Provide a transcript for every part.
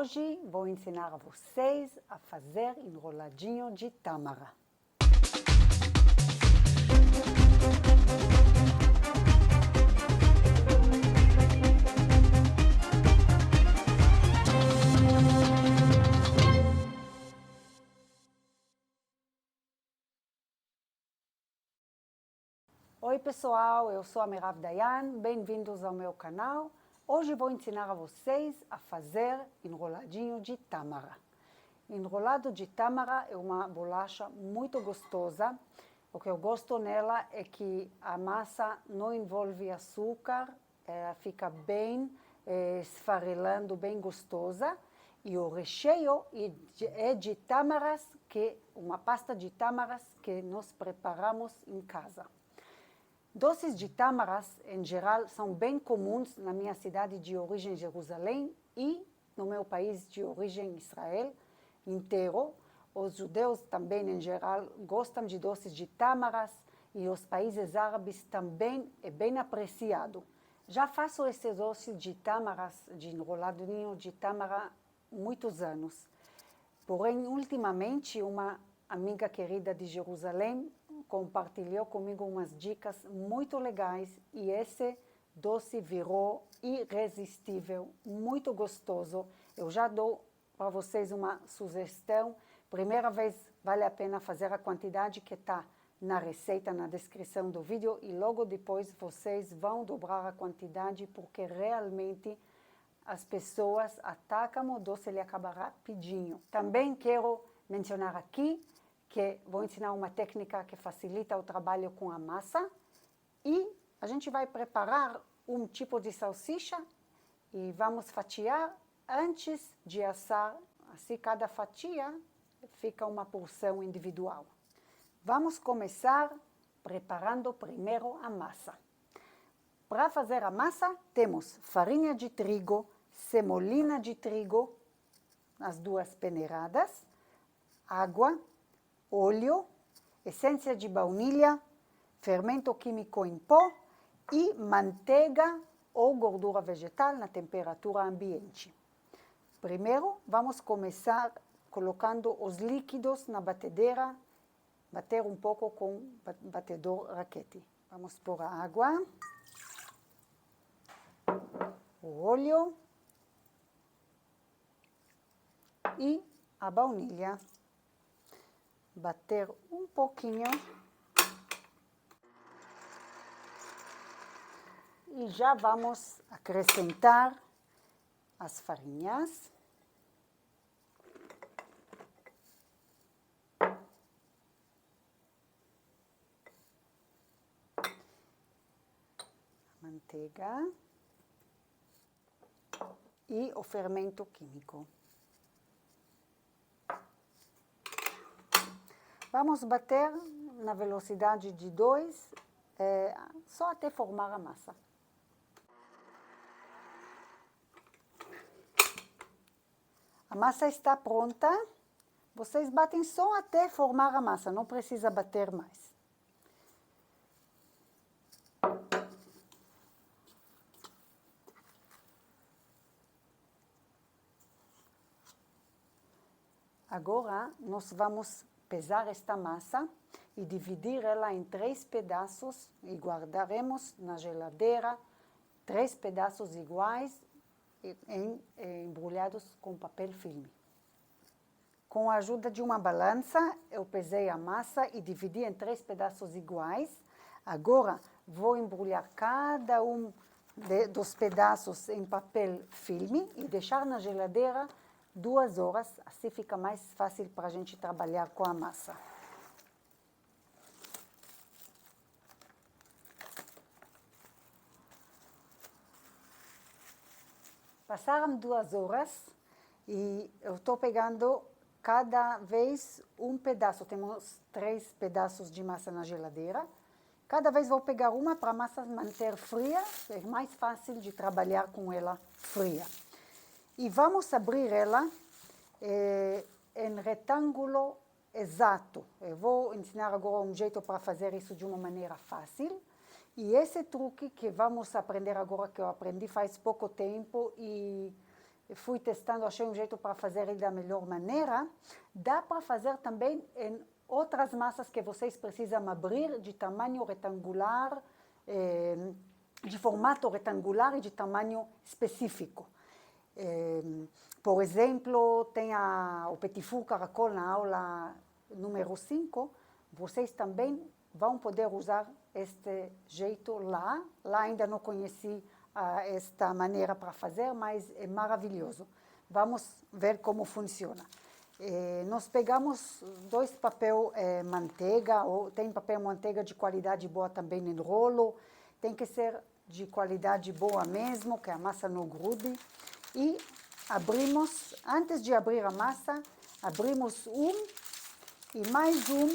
Hoje vou ensinar a vocês a fazer enroladinho de tâmara. Oi pessoal, eu sou a Merav Dayan, bem-vindos ao meu canal. Hoje vou ensinar a vocês a fazer enroladinho de tâmara. Enrolado de tâmara é uma bolacha muito gostosa. O que eu gosto nela é que a massa não envolve açúcar, ela fica bem esfarelando, bem gostosa. E o recheio é de tâmaras, uma pasta de tâmaras que nós preparamos em casa. Doces de tâmaras, em geral, são bem comuns na minha cidade de origem, Jerusalém, e no meu país de origem, Israel, inteiro. Os judeus também, em geral, gostam de doces de tâmaras e os países árabes também é bem apreciado. Já faço esse doce de tâmaras, de enroladinho de tâmara, muitos anos. Porém, ultimamente, uma amiga querida de Jerusalém compartilhou comigo umas dicas muito legais e esse doce virou irresistível, muito gostoso. Eu já dou para vocês uma sugestão. Primeira vez vale a pena fazer a quantidade que está na receita, na descrição do vídeo, e logo depois vocês vão dobrar a quantidade porque realmente as pessoas atacam o doce, ele acaba rapidinho. Também quero mencionar aqui que vou ensinar uma técnica que facilita o trabalho com a massa e a gente vai preparar um tipo de salsicha e vamos fatiar antes de assar. Assim, cada fatia fica uma porção individual. Vamos começar preparando primeiro a massa. Para fazer a massa, temos farinha de trigo, semolina de trigo, as duas peneiradas, água, óleo, essência de baunilha, fermento químico em pó e manteiga ou gordura vegetal na temperatura ambiente. Primeiro, vamos começar colocando os líquidos na batedeira, bater um pouco com batedor raquete. Vamos pôr a água, o óleo e a baunilha. Bater um pouquinho e já vamos acrescentar as farinhas. Manteiga e o fermento químico. Vamos bater na velocidade de 2, só até formar a massa. A massa está pronta. Vocês batem só até formar a massa, não precisa bater mais. Agora, nós vamos pesar esta massa e dividir ela em 3 pedaços e guardaremos na geladeira 3 pedaços iguais embrulhados com papel filme. Com a ajuda de uma balança, eu pesei a massa e dividi em 3 pedaços iguais. Agora, vou embrulhar cada um dos pedaços em papel filme e deixar na geladeira 2 horas, assim fica mais fácil para a gente trabalhar com a massa. Passaram 2 horas e eu estou pegando cada vez um pedaço. Temos 3 pedaços de massa na geladeira. Cada vez vou pegar uma para a massa manter fria, é mais fácil de trabalhar com ela fria. E vamos abrir ela em retângulo exato. Eu vou ensinar agora um jeito para fazer isso de uma maneira fácil. E esse truque que vamos aprender agora, que eu aprendi faz pouco tempo e fui testando, achei um jeito para fazer ele da melhor maneira. Dá para fazer também em outras massas que vocês precisam abrir de tamanho retangular, de formato retangular e de tamanho específico. Por exemplo, tem o Petit Four Caracol na aula número 5, vocês também vão poder usar este jeito lá. Lá ainda não conheci esta maneira para fazer, mas é maravilhoso. Vamos ver como funciona. Nós pegamos 2 papel manteiga, ou tem papel manteiga de qualidade boa também em rolo, tem que ser de qualidade boa mesmo, que a massa não grude. E abrimos, antes de abrir a massa, abrimos um e mais um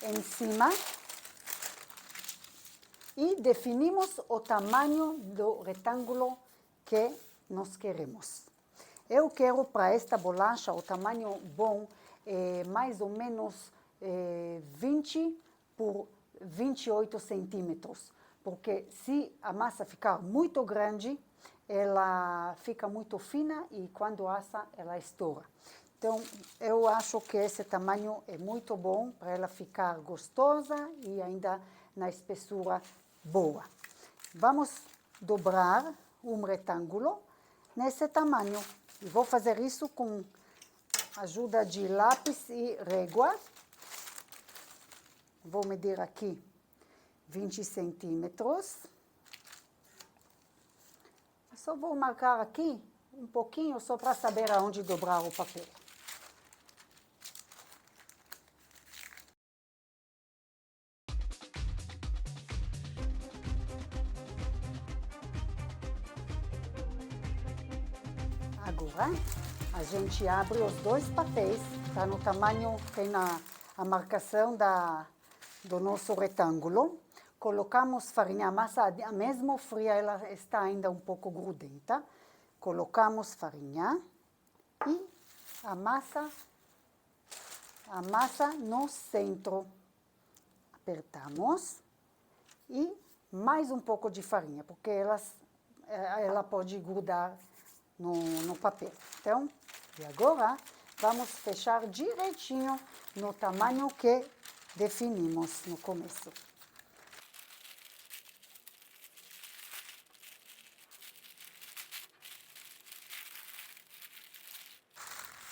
em cima e definimos o tamanho do retângulo que nós queremos. Eu quero para esta bolacha o tamanho bom, mais ou menos 20 por 28 centímetros, porque se a massa ficar muito grande, ela fica muito fina e quando assa ela estoura. Então, eu acho que esse tamanho é muito bom para ela ficar gostosa e ainda na espessura boa. Vamos dobrar um retângulo nesse tamanho. E vou fazer isso com a ajuda de lápis e régua. Vou medir aqui 20 centímetros. Só vou marcar aqui um pouquinho, só para saber aonde dobrar o papel. Agora, a gente abre os 2 papéis, está no tamanho, tem a marcação do nosso retângulo. Colocamos farinha, a massa mesmo fria, ela está ainda um pouco grudenta. Colocamos farinha e a massa no centro. Apertamos e mais um pouco de farinha, porque ela pode grudar no papel. Então, e agora vamos fechar direitinho no tamanho que definimos no começo.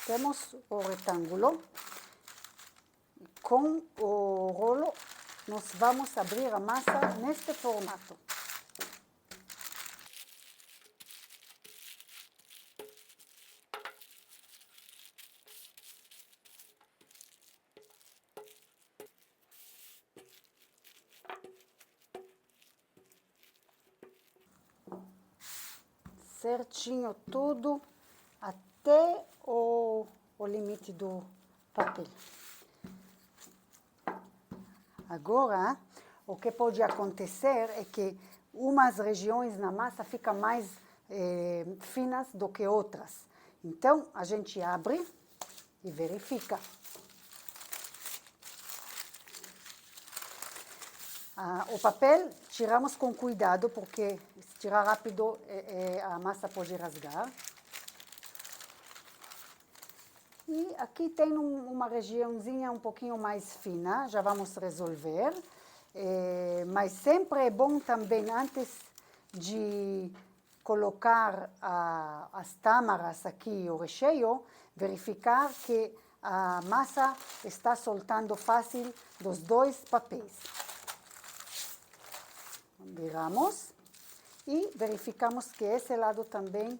Temos o retângulo. Com o rolo, nós vamos abrir a massa neste formato. Certinho tudo, até o limite do papel. Agora, o que pode acontecer é que umas regiões na massa ficam mais finas do que outras. Então, a gente abre e verifica. O papel tiramos com cuidado, porque se tirar rápido a massa pode rasgar. E aqui tem uma regiãozinha um pouquinho mais fina, já vamos resolver. Mas sempre é bom também, antes de colocar as tâmaras aqui, o recheio, verificar que a massa está soltando fácil dos 2 papéis. Viramos e verificamos que esse lado também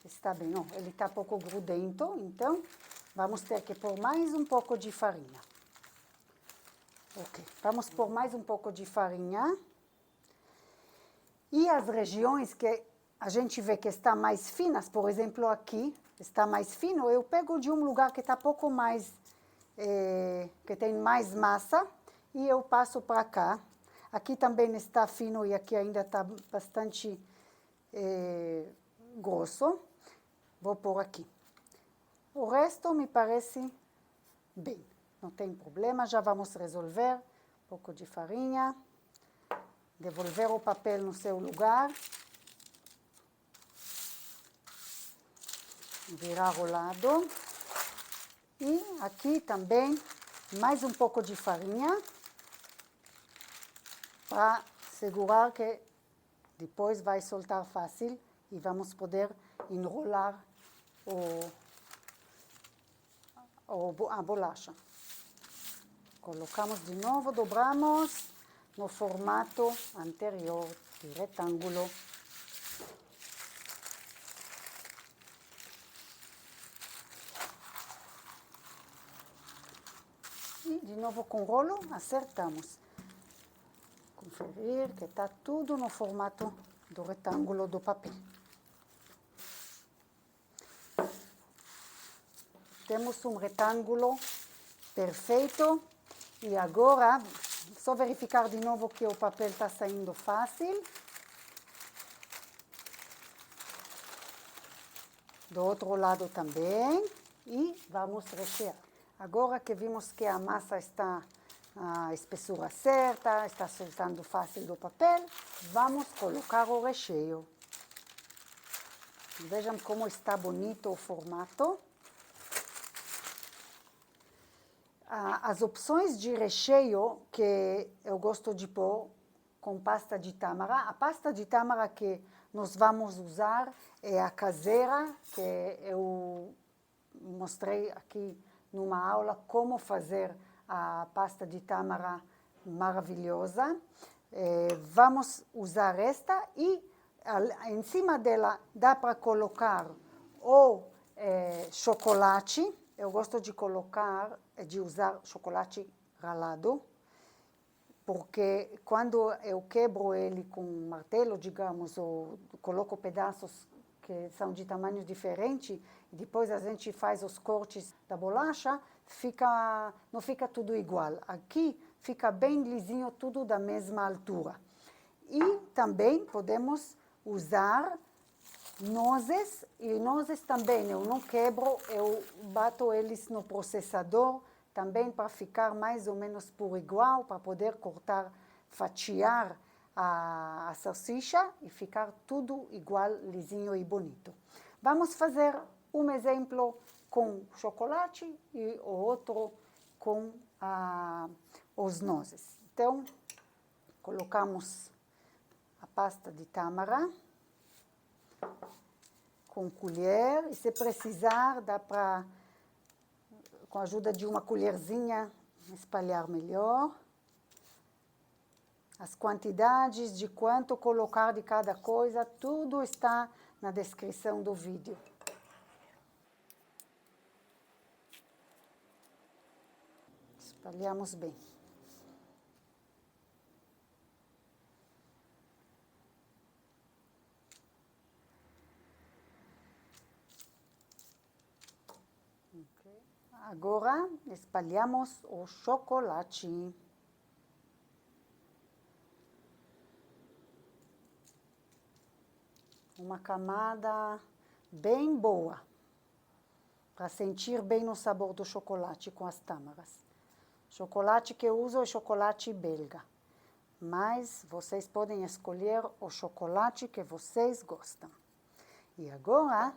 está bem. Ó, ele está pouco grudento, então vamos ter que pôr mais um pouco de farinha. Ok, vamos pôr mais um pouco de farinha. E as regiões que a gente vê que estão mais finas, por exemplo, aqui está mais fino, eu pego de um lugar que está pouco mais, que tem mais massa, e eu passo para cá. Aqui também está fino e aqui ainda está bastante grosso. Vou pôr aqui. O resto me parece bem. Não tem problema, já vamos resolver. Um pouco de farinha. Devolver o papel no seu lugar. virar ao lado. E aqui também mais um pouco de farinha para segurar que depois vai soltar fácil e vamos poder enrolar a bolacha. Colocamos de novo, dobramos no formato anterior de retângulo. E de novo com rolo, acertamos. Conferir que está tudo no formato do retângulo do papel. Temos um retângulo perfeito. E agora, só verificar de novo que o papel está saindo fácil. Do outro lado também. E vamos rechear. Agora que vimos que a massa está a espessura certa, está soltando fácil do papel, vamos colocar o recheio. Vejam como está bonito o formato. As opções de recheio que eu gosto de pôr com pasta de tâmara, a pasta de tâmara que nós vamos usar é a caseira, que eu mostrei aqui numa aula como fazer a pasta de tâmara maravilhosa. Vamos usar esta e em cima dela dá para colocar ou chocolate. Eu gosto de usar chocolate ralado, porque quando eu quebro ele com um martelo, digamos, ou coloco pedaços que são de tamanhos diferentes, e depois a gente faz os cortes da bolacha, não fica tudo igual. Aqui fica bem lisinho, tudo da mesma altura. E também podemos usar nozes, e nozes também eu não quebro, eu bato eles no processador, também para ficar mais ou menos por igual, para poder cortar, fatiar a salsicha e ficar tudo igual, lisinho e bonito. Vamos fazer um exemplo com chocolate e o outro com os nozes. Então, colocamos a pasta de tâmara com colher, e se precisar, dá para, com a ajuda de uma colherzinha, espalhar melhor. As quantidades de quanto colocar de cada coisa, tudo está na descrição do vídeo. Espalhamos bem. Agora, espalhamos o chocolate. Uma camada bem boa, para sentir bem o sabor do chocolate com as tâmaras. Chocolate que eu uso é chocolate belga, mas vocês podem escolher o chocolate que vocês gostam. E agora,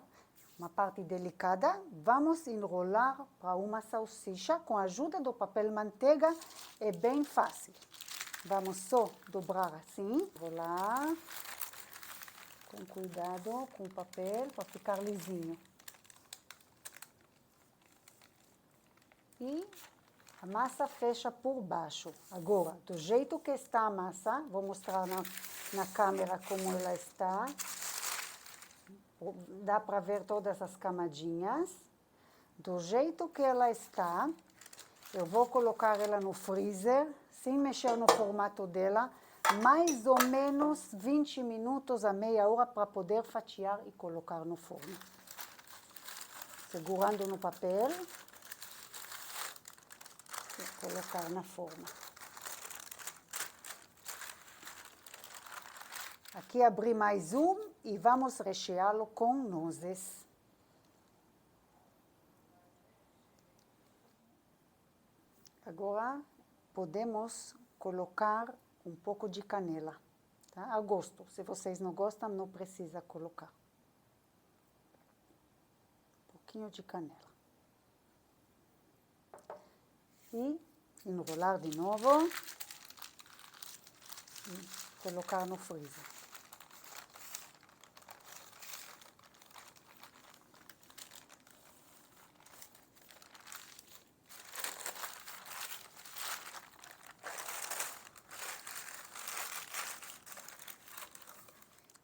uma parte delicada, vamos enrolar para uma salsicha com a ajuda do papel manteiga, é bem fácil. Vamos só dobrar assim, enrolar com cuidado com o papel para ficar lisinho. E a massa fecha por baixo. Agora, do jeito que está a massa, vou mostrar na câmera como ela está. Dá para ver todas as camadinhas. Do jeito que ela está, eu vou colocar ela no freezer, sem mexer no formato dela, mais ou menos 20 minutos a meia hora para poder fatiar e colocar no forno. Segurando no papel e colocar na forma. Aqui abri mais um e vamos recheá-lo com nozes. Agora podemos colocar um pouco de canela, tá? A gosto. Se vocês não gostam, não precisa colocar. pouquinho de canela. E enrolar de novo e colocar no freezer.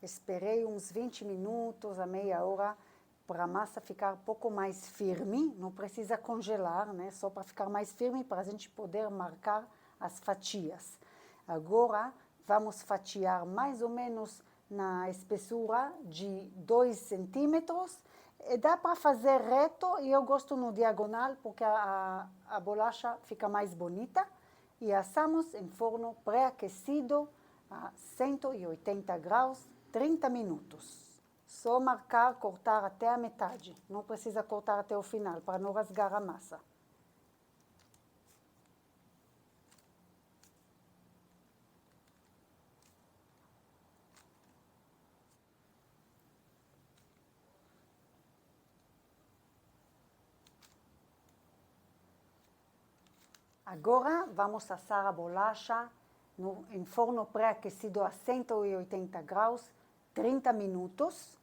Esperei uns 20 minutos a meia hora para a massa ficar um pouco mais firme, não precisa congelar, né? Só para ficar mais firme, para a gente poder marcar as fatias. Agora, vamos fatiar mais ou menos na espessura de 2 centímetros. E dá para fazer reto, e eu gosto no diagonal, porque a bolacha fica mais bonita. E assamos em forno pré-aquecido a 180 graus, 30 minutos. Só marcar, cortar até a metade. Não precisa cortar até o final, para não rasgar a massa. Agora, vamos assar a bolacha em forno pré-aquecido a 180 graus, 30 minutos.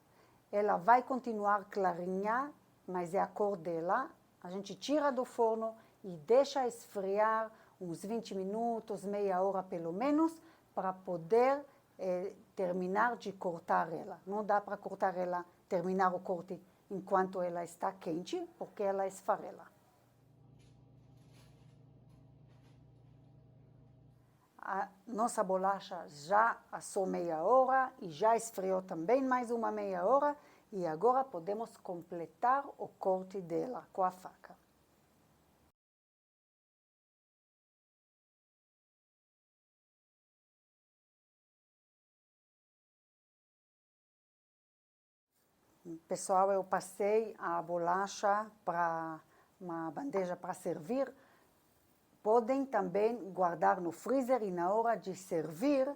Ela vai continuar clarinha, mas é a cor dela. A gente tira do forno e deixa esfriar uns 20 minutos, meia hora pelo menos, para poder terminar de cortar ela. Não dá para cortar ela, terminar o corte enquanto ela está quente, porque ela esfarela. A nossa bolacha já assou meia hora e já esfriou também mais uma meia hora. E agora podemos completar o corte dela com a faca. Pessoal, eu passei a bolacha para uma bandeja para servir. Podem também guardar no freezer e na hora de servir,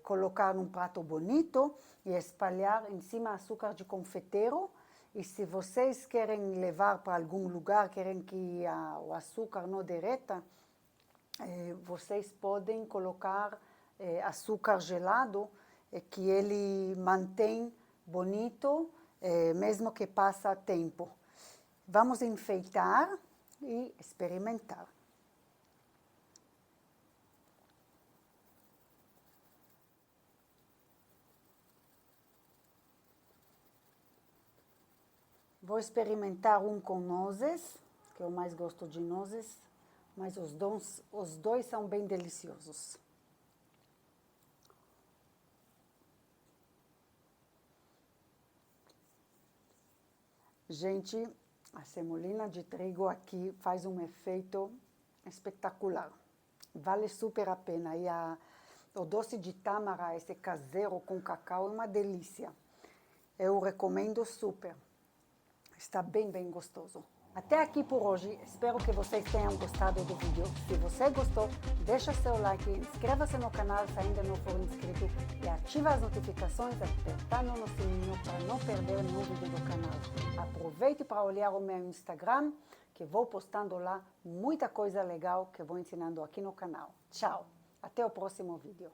colocar num prato bonito e espalhar em cima açúcar de confeiteiro. E se vocês querem levar para algum lugar, querem que o açúcar não derreta, vocês podem colocar açúcar gelado, que ele mantém bonito, mesmo que passa tempo. Vamos enfeitar e experimentar. Vou experimentar um com nozes, que eu mais gosto de nozes, mas os dois são bem deliciosos. Gente, a semolina de trigo aqui faz um efeito espetacular. Vale super a pena. E o doce de tâmara, esse caseiro com cacau, é uma delícia. Eu recomendo super. Está bem, bem gostoso. Até aqui por hoje. Espero que vocês tenham gostado do vídeo. Se você gostou, deixa seu like, inscreva-se no canal se ainda não for inscrito e ativa as notificações apertando no sininho para não perder nenhum vídeo do canal. Aproveite para olhar o meu Instagram, que vou postando lá muita coisa legal que vou ensinando aqui no canal. Tchau! Até o próximo vídeo.